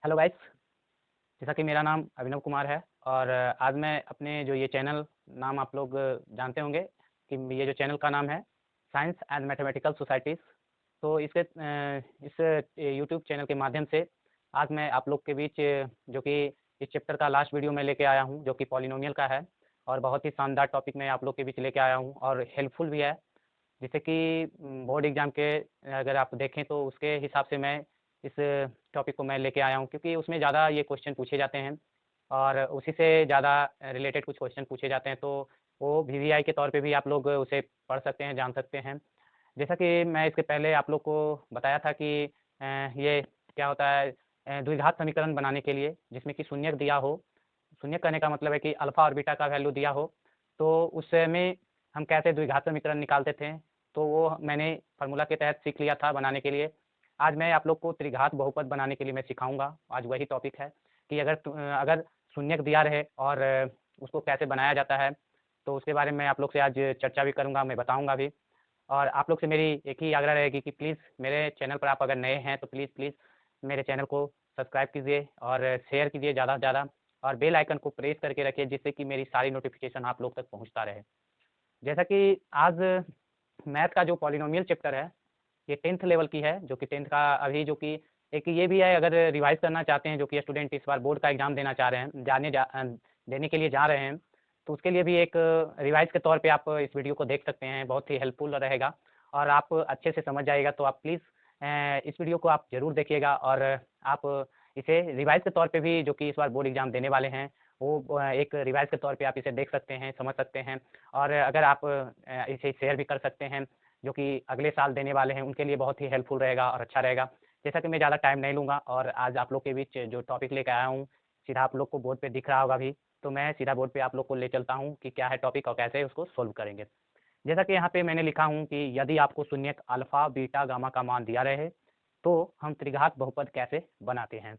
Hello guys, जैसा कि मेरा नाम अभिनव कुमार है और आज मैं अपने जो ये चैनल नाम आप लोग जानते होंगे कि ये जो चैनल का नाम है साइंस एंड मैथमेटिकल सोसाइटीज़। तो इस यूट्यूब चैनल के माध्यम से आज मैं आप लोग के बीच जो कि इस चैप्टर का लास्ट वीडियो मैं लेके आया हूँ जो कि पॉलिनोमियल का है और बहुत ही शानदार टॉपिक मैं आप लोग के बीच लेके आया हूँ और हेल्पफुल भी है। जैसे कि बोर्ड एग्ज़ाम के अगर आप देखें तो उसके हिसाब से मैं इस टॉपिक को मैं लेके आया हूँ क्योंकि उसमें ज़्यादा ये क्वेश्चन पूछे जाते हैं और उसी से ज़्यादा रिलेटेड कुछ क्वेश्चन पूछे जाते हैं, तो वो वीवीआई के तौर पे भी आप लोग उसे पढ़ सकते हैं, जान सकते हैं। जैसा कि मैं इसके पहले आप लोग को बताया था कि ये क्या होता है, द्विघात समीकरण बनाने के लिए जिसमें कि शून्यक दिया हो। शून्यक कहने का मतलब है कि अल्फ़ा और बीटा का वैल्यू दिया हो, तो उस समय हम कैसे द्विघात समीकरण निकालते थे, तो वो मैंने फ़ॉर्मूला के तहत सीख लिया था बनाने के लिए। आज मैं आप लोग को त्रिघात बहुपद बनाने के लिए मैं सिखाऊँगा। आज वही टॉपिक है कि अगर शून्यक दिया रहे और उसको कैसे बनाया जाता है, तो उसके बारे में आप लोग से आज चर्चा भी करूँगा, मैं बताऊँगा भी। और आप लोग से मेरी एक ही आग्रह रहेगी कि प्लीज़ मेरे चैनल पर आप अगर नए हैं तो प्लीज़ मेरे चैनल को सब्सक्राइब कीजिए और शेयर कीजिए ज़्यादा से ज़्यादा और बेल आइकन को प्रेस करके रखिए जिससे कि मेरी सारी नोटिफ़िकेशन आप लोग तक पहुँचता रहे। जैसा कि आज मैथ का जो पॉलिनोमियल चैप्टर है, ये 10th लेवल की है, जो कि 10th का अभी जो कि एक ये भी है, अगर रिवाइज़ करना चाहते हैं जो कि स्टूडेंट इस बार बोर्ड का एग्ज़ाम देना चाह रहे हैं, देने के लिए जा रहे हैं, तो उसके लिए भी एक रिवाइज़ के तौर पे आप इस वीडियो को देख सकते हैं, बहुत ही हेल्पफुल रहेगा और आप अच्छे से समझ जाइएगा। तो आप प्लीज़ इस वीडियो को आप ज़रूर देखिएगा और आप इसे रिवाइज़ के तौर पे भी जो कि इस बार बोर्ड एग्ज़ाम देने वाले हैं, वो एक रिवाइज़ के तौर पे आप इसे देख सकते हैं, समझ सकते हैं और अगर आप इसे शेयर भी कर सकते हैं, जो कि अगले साल देने वाले हैं, उनके लिए बहुत ही हेल्पफुल रहेगा और अच्छा रहेगा। जैसा कि मैं ज़्यादा टाइम नहीं लूँगा और आज आप लोग के बीच जो टॉपिक लेके आया हूँ, सीधा आप लोग को बोर्ड पे दिख रहा होगा अभी, तो मैं सीधा बोर्ड पे आप लोग को ले चलता हूँ कि क्या है टॉपिक और कैसे उसको सॉल्व करेंगे। जैसा कि यहाँ पे मैंने लिखा हूँ कि यदि आपको शून्यक अल्फ़ा, बीटा, गामा का मान दिया रहे, तो हम त्रिघात बहुपद कैसे बनाते हैं?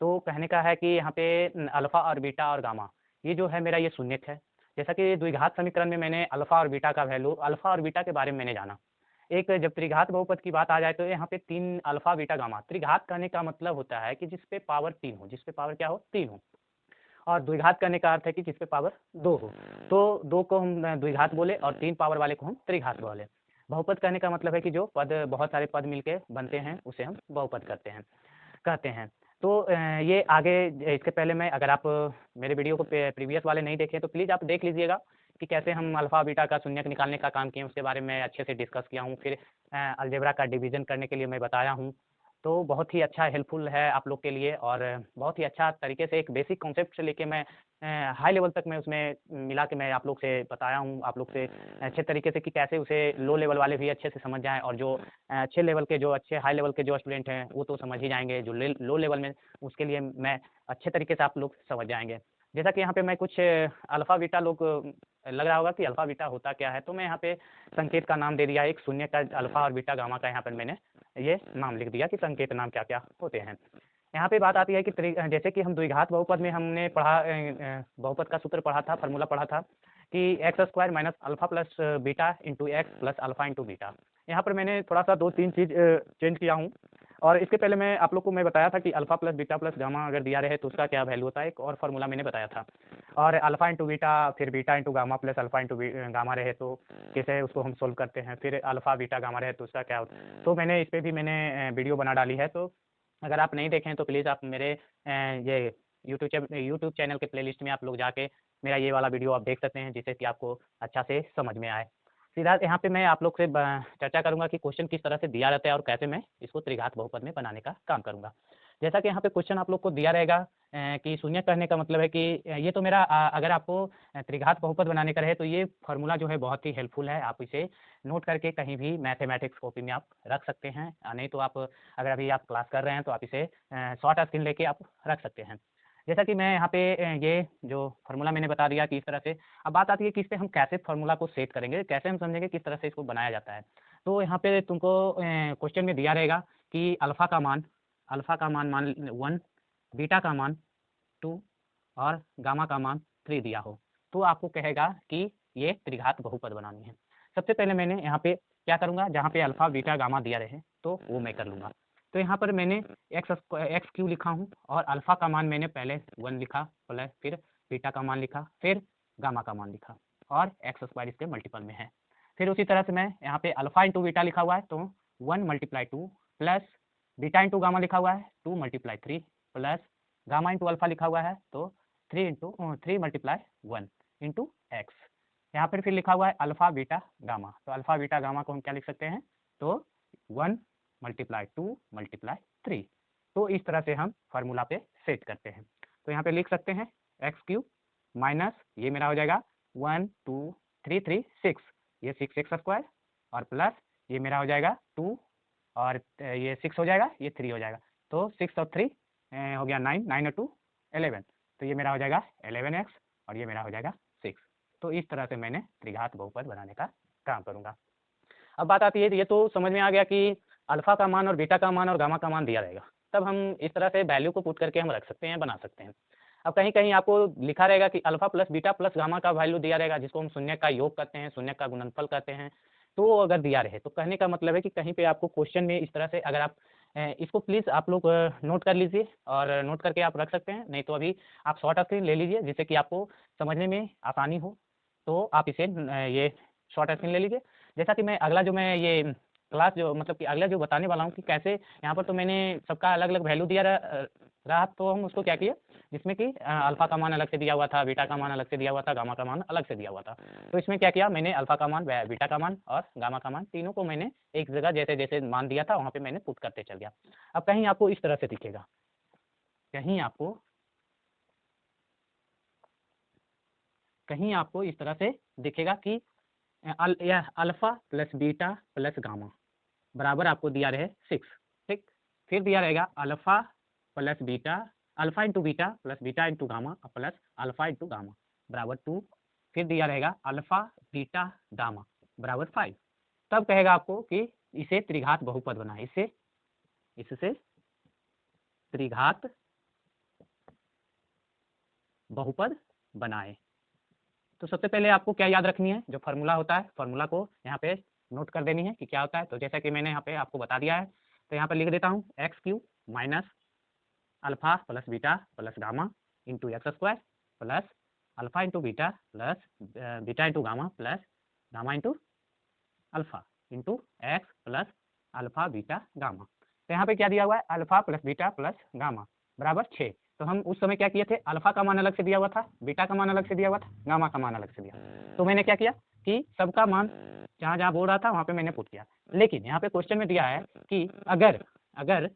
तो कहने का है कि यहाँ पे अल्फ़ा और बीटा और गामा, ये जो है मेरा ये शून्यक है। जैसा कि द्विघात समीकरण में मैंने अल्फ़ा और बीटा का वैल्यू अल्फ़ा और बीटा के बारे में मैंने जाना। एक जब त्रिघात बहुपद की बात आ जाए तो यहाँ पे 3 अल्फ़ा, बीटा, गामा, त्रिघात कहने का मतलब होता है कि जिस पे पावर 3 हो, जिस पे पावर क्या हो? 3 हो। और द्विघात करने का अर्थ है कि जिस पे पावर 2 हो। तो 2 को हम द्विघात बोले और 3 पावर वाले को हम त्रिघात बोले। बहुपद कहने का मतलब है कि जो पद बहुत सारे पद मिलके बनते हैं, उसे हम बहुपद कहते हैं। तो ये आगे इसके पहले मैं अगर आप मेरे वीडियो को प्रीवियस वाले नहीं देखे तो प्लीज़ आप देख लीजिएगा कि कैसे हम अल्फ़ा, बीटा का शून्यक निकालने का काम किए हैं, उसके बारे में अच्छे से डिस्कस किया हूँ। फिर अलजेब्रा का डिवीज़न करने के लिए मैं बताया हूँ। तो बहुत ही अच्छा हेल्पफुल है आप लोग के लिए और बहुत ही अच्छा तरीके से एक बेसिक कॉन्सेप्ट से लेके मैं हाई लेवल तक मैं उसमें मिला के मैं आप लोग से बताया हूँ, आप लोग से अच्छे तरीके से कि कैसे उसे लो लेवल वाले भी अच्छे से समझ जाएँ और जो अच्छे लेवल के जो अच्छे हाई लेवल के जो स्टूडेंट हैं, वो तो समझ ही जाएँगे, जो लो लेवल में उसके लिए मैं अच्छे तरीके से आप लोग समझ जाएँगे। जैसा कि यहाँ पे मैं कुछ अल्फ़ा, बीटा लोग लग रहा होगा कि अल्फ़ा, बीटा होता क्या है? तो मैं यहाँ पे संकेत का नाम दे दिया, एक शून्य का अल्फ़ा और बीटा, गामा का यहाँ पर मैंने ये नाम लिख दिया कि संकेत नाम क्या-क्या होते हैं। यहाँ पे बात आती है कि जैसे कि हम द्विघात बहुपद में हमने पढ़ा बहुपद का सूत्र पढ़ा था, फ़ॉर्मूला पढ़ा था कि x square minus alpha plus beta into x plus alpha into beta. यहाँ पर मैंने थोड़ा-सा 2-3 चीज़ चेंज किया हूँ और इसके पहले मैं आप लोग को मैं बताया था कि alpha plus beta plus gamma अगर दिया रहे तो उसका क्या वैल्यू होता है, एक और फ़ॉर्मूला मैंने बताया था। और अल्फ़ा इंटू बीटा, फिर beta into gamma plus alpha into gamma रहे तो कैसे उसको हम सोल्व करते हैं, फिर अल्फ़ा, बीटा, गामा रहे तो उसका क्या होता है। तो मैंने इस पे भी मैंने वीडियो बना डाली है, तो अगर आप नहीं देखें तो प्लीज़ आप मेरे ये यूट्यूब चैनल के प्लेलिस्ट में आप लोग जाके मेरा ये वाला वीडियो आप देख सकते हैं, जिससे कि आपको अच्छा से समझ में आए। सीधा यहाँ पे मैं आप लोग से चर्चा करूँगा कि क्वेश्चन किस तरह से दिया रहता है और कैसे मैं इसको त्रिघात बहुपद में बनाने का काम करूँगा। जैसा कि यहाँ पे क्वेश्चन आप लोग को दिया रहेगा कि शून्य कहने का मतलब है कि ये तो मेरा अगर आपको त्रिघात बहुपद बनाने का रहे तो ये फ़ॉर्मूला जो है बहुत ही हेल्पफुल है। आप इसे नोट करके कहीं भी मैथमेटिक्स कॉपी में आप रख सकते हैं। नहीं तो आप अगर अभी आप क्लास कर रहे हैं तो आप इसे शॉर्ट स्क्रीन लेके आप रख सकते हैं। जैसा कि मैं यहाँ पे ये जो फ़ॉर्मूला मैंने बता दिया कि इस तरह से अब बात आती है कि इस पे हम कैसे फ़ॉर्मूला को सेट करेंगे, कैसे हम समझेंगे किस तरह से इसको बनाया जाता है। तो यहाँ पे तुमको क्वेश्चन में दिया रहेगा कि अल्फ़ा का मान मान 1, बीटा का मान 2 और गामा का मान 3 दिया हो। तो आपको कहेगा कि ये त्रिघात बहुपद बनानी है। सबसे पहले मैंने यहाँ पे क्या करूँगा, जहाँ पे अल्फ़ा, बीटा, गामा दिया रहे, तो वो मैं कर लूँगा। तो यहाँ पर मैंने एक्स क्यू लिखा हूँ और अल्फ़ा का मान मैंने पहले 1 लिखा, प्लस फिर बीटा का मान लिखा, फिर गामा का मान लिखा और एक्स स्क्वायर इसके मल्टीपल में है। फिर उसी तरह से मैं यहाँ पे अल्फ़ा इंटू बीटा लिखा हुआ है तो 1 multiply 2 plus beta into gamma लिखा हुआ है 2 multiply 3 plus gamma into alpha लिखा हुआ है तो 3 मल्टीप्लाई 1 इंटू एक्स। यहाँ पर फिर लिखा हुआ है अल्फ़ा बीटा गामा, तो अल्फ़ा बीटा गामा को हम क्या लिख सकते हैं, तो 1 मल्टीप्लाई 2 मल्टीप्लाई 3। तो इस तरह से हम फार्मूला पे सेट करते हैं। तो यहाँ पे लिख सकते हैं एक्स क्यूब माइनस ये मेरा हो जाएगा 1 2 3 3 6, ये 6 एक्स स्क्वायर और प्लस ये मेरा हो जाएगा 2 और ये 6 हो जाएगा, ये 3 हो जाएगा, तो 6 और 3 हो गया 9, 9 और 2 11, तो ये मेरा हो जाएगा 11x और ये मेरा हो जाएगा 6। तो इस तरह से मैंने त्रिघात बहुपद बनाने का काम करूँगा। अब बात आती है, ये तो समझ में आ गया कि अल्फ़ा का मान और बीटा का मान और गामा का मान दिया रहेगा, तब हम इस तरह से वैल्यू को पुट करके हम रख सकते हैं, बना सकते हैं। अब कहीं-कहीं आपको लिखा रहेगा कि alpha plus beta plus gamma का वैल्यू दिया रहेगा, जिसको हम शून्य का योग कहते हैं, शून्य का गुणनफल कहते हैं। तो अगर दिया रहे तो कहने का मतलब है कि कहीं पे आपको क्वेश्चन में इस तरह से अगर आप इसको प्लीज़ आप लोग नोट कर लीजिए और नोट करके आप रख सकते हैं, नहीं तो अभी आप शॉर्ट स्क्रीन ले लीजिए जिससे कि आपको समझने में आसानी हो, तो आप इसे ये शॉर्ट स्क्रीन ले लीजिए। जैसा कि मैं अगला जो मैं ये क्लास जो मतलब कि अगला जो बताने वाला हूँ कि कैसे यहाँ पर तो मैंने सबका अलग-अलग वैल्यू दिया रहा, तो हम उसको क्या किए, जिसमें कि अल्फ़ा का मान अलग से दिया हुआ था, बीटा का मान अलग से दिया हुआ था, गामा का मान अलग से दिया हुआ था। तो इसमें क्या किया मैंने, अल्फ़ा का मान, बीटा का मान और गामा का मान तीनों को मैंने एक जगह जैसे-जैसे मान दिया था वहाँ पे मैंने पुट करते चल गया। अब कहीं आपको इस तरह से दिखेगा, कहीं आपको इस तरह से दिखेगा कि यह alpha plus beta plus gamma बराबर आपको दिया रहे 6, ठीक। फिर दिया रहेगा alpha plus beta, alpha into beta plus beta into gamma plus alpha into gamma बराबर 2। फिर दिया रहेगा अल्फ़ा बीटा गामा बराबर 5। तब कहेगा आपको कि इसे त्रिघात बहुपद बनाए, इससे त्रिघात बहुपद बनाए। तो सबसे पहले आपको क्या याद रखनी है, जो फार्मूला होता है, फार्मूला को यहाँ पे नोट कर देनी है कि क्या होता है। तो जैसा कि मैंने यहाँ पे आपको बता दिया है, तो यहाँ पे लिख देता हूँ x cube minus alpha plus beta plus gamma into x square plus alpha into beta plus beta into gamma plus gamma into alpha into x plus alpha beta gamma. तो यहाँ पे क्या दिया हुआ है, alpha plus beta plus gamma बराबर 6। तो हम उस समय क्या किए थे, अल्फ़ा का मान अलग से दिया हुआ था, बीटा का मान अलग से दिया हुआ था, गामा का मान अलग से दिया। तो मैंने क्या किया कि सबका मान जहाँ-जहाँ बोल रहा था वहाँ पे मैंने पुट किया। लेकिन यहाँ पे क्वेश्चन में दिया है कि अगर अगर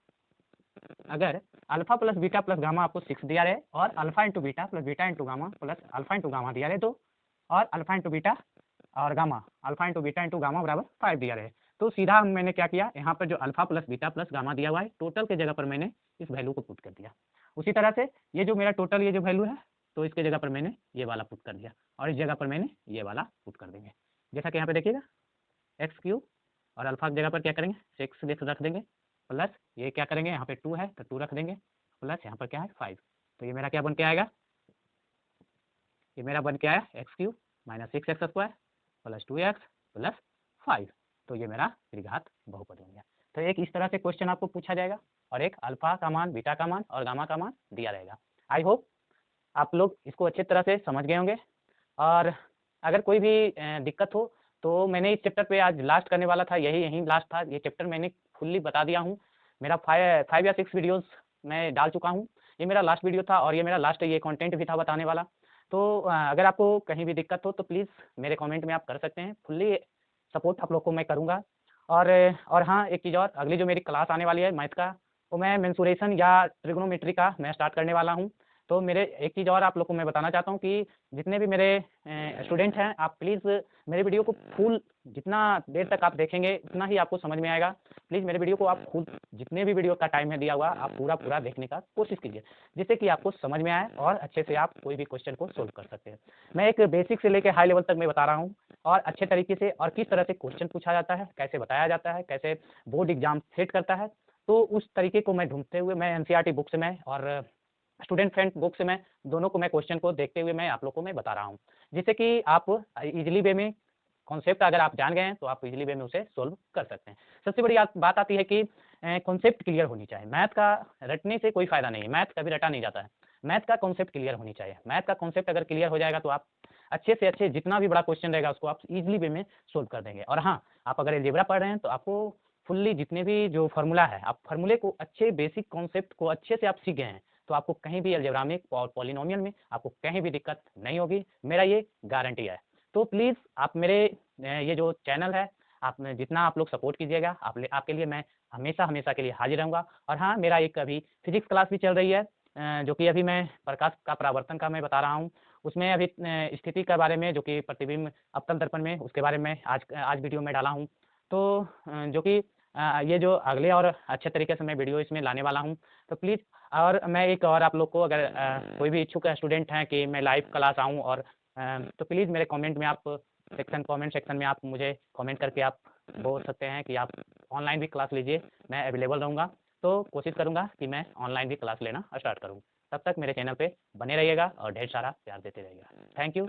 अगर alpha plus beta plus gamma आपको 6 दिया रहे और alpha into beta plus beta into gamma plus alpha into gamma दिया रहे 2 और अल्फ़ा इंटू बीटा और gamma alpha into beta into gamma बराबर 5 दिया रहे, तो सीधा मैंने क्या किया, यहाँ पर जो alpha plus beta plus gamma दिया हुआ है टोटल के जगह पर मैंने इस वैल्यू को पुट कर दिया। उसी तरह से ये जो मेरा टोटल ये जो वैल्यू है, तो इसके जगह पर मैंने ये वाला पुट कर दिया और इस जगह पर मैंने ये वाला पुट कर देंगे। जैसा कि यहाँ पे देखिएगा एक्स क्यूब और अल्फ़ा की जगह पर क्या करेंगे 6 रख देंगे, प्लस ये क्या करेंगे, यहाँ पे 2 है तो 2 रख देंगे, प्लस यहाँ पर क्या है 5। तो ये मेरा क्या बन के आएगा, ये मेरा बन के आया x cube minus 6 x square plus 2x plus 5। तो ये मेरा त्रिघात बहुपद बन गया। तो एक इस तरह से क्वेश्चन आपको पूछा जाएगा और एक अल्फ़ा का मान, बीटा का मान और गामा का मान दिया रहेगा। आई होप आप लोग इसको अच्छी तरह से समझ गए होंगे। और अगर कोई भी दिक्कत हो तो मैंने इस चैप्टर पे आज लास्ट करने वाला था, यही लास्ट था। ये चैप्टर मैंने फुल्ली बता दिया हूँ। मेरा 5 या 6 वीडियोज़ मैं डाल चुका हूँ। ये मेरा लास्ट वीडियो था और ये मेरा लास्ट ये कंटेंट भी था बताने वाला। तो अगर आपको कहीं भी दिक्कत हो तो प्लीज़ मेरे कमेंट में आप कर सकते हैं। फुल्ली सपोर्ट आप लोग को मैं करूँगा। और हाँ, एक चीज़ और, अगली जो मेरी क्लास आने वाली है मैथ का, वो मैं मेंसुरेशन या ट्रिग्नोमेट्री का मैं स्टार्ट करने वाला हूँ। तो मेरे एक चीज़ और आप लोग को मैं बताना चाहता हूँ कि जितने भी मेरे स्टूडेंट हैं, आप प्लीज़ मेरे वीडियो को फुल जितना देर तक आप देखेंगे उतना ही आपको समझ में आएगा। प्लीज़ मेरे वीडियो को आप खुद जितने भी वीडियो का टाइम है दिया हुआ, आप पूरा देखने का कोशिश कीजिए, जिससे कि आपको समझ में आए और अच्छे से आप कोई भी क्वेश्चन को सोल्व कर सकते हैं। मैं एक बेसिक से लेके हाई लेवल तक मैं बता रहा हूँ और अच्छे तरीके से, और किस तरह से क्वेश्चन पूछा जाता है, कैसे बताया जाता है, कैसे बोर्ड एग्जाम सेट करता है। तो उस तरीके को मैं ढूँढते हुए मैं एनसीईआरटी बुक से मैं और स्टूडेंट फ्रेंड बुक से मैं दोनों को मैं क्वेश्चन को देखते हुए मैं आप लोग को मैं बता रहा हूँ, जिससे कि आप इजीली वे में कॉन्सेप्ट अगर आप जान गए हैं तो आप इजीली वे में उसे सोल्व कर सकते हैं। सबसे बड़ी बात आती है कि कॉन्सेप्ट क्लियर होनी चाहिए। मैथ का रटने से कोई फ़ायदा नहीं है, मैथ कभी रटा नहीं जाता है। मैथ का कॉन्सेप्ट क्लियर होनी चाहिए। मैथ का कॉन्सेप्ट अगर क्लियर हो जाएगा तो आप अच्छे से अच्छे जितना भी बड़ा क्वेश्चन रहेगा उसको आप ईज़िली वे में सोल्व कर देंगे। और हाँ, आप अगर अलजेब्रा पढ़ रहे हैं तो आपको फुल्ली जितने भी जो फ़ॉर्मूला है, आप फ़ॉर्मूले को अच्छे बेसिक कॉन्सेप्ट को अच्छे से आप सीख गए हैं, तो आपको कहीं भी अलजेब्रामिक और पॉलिनोमियल में आपको कहीं भी दिक्कत नहीं होगी, मेरा ये गारंटी है। तो प्लीज़ आप मेरे ये जो चैनल है, आप जितना आप लोग सपोर्ट कीजिएगा, आपके लिए मैं हमेशा के लिए हाज़िर रहूँगा। और हाँ, मेरा एक अभी फिज़िक्स क्लास भी चल रही है, जो कि अभी मैं प्रकाश का परावर्तन का मैं बता रहा हूँ। उसमें अभी स्थिति के बारे में जो कि प्रतिबिंब अवतल दर्पण में, उसके बारे में आज वीडियो में डाला हूँ। तो जो कि ये जो अगले और अच्छे तरीके से मैं वीडियो इसमें लाने वाला हूँ। तो प्लीज़, और मैं एक और आप लोग को अगर कोई भी इच्छुक स्टूडेंट हैं कि मैं लाइव क्लास आऊँ और तो प्लीज़ मेरे कमेंट सेक्शन में आप मुझे कमेंट करके आप बोल सकते हैं कि आप ऑनलाइन भी क्लास लीजिए, मैं अवेलेबल रहूँगा। तो कोशिश करूँगा कि मैं ऑनलाइन भी क्लास लेना स्टार्ट करूँ। तब तक मेरे चैनल पे बने रहिएगा और ढेर सारा प्यार देते रहिएगा। Thank you.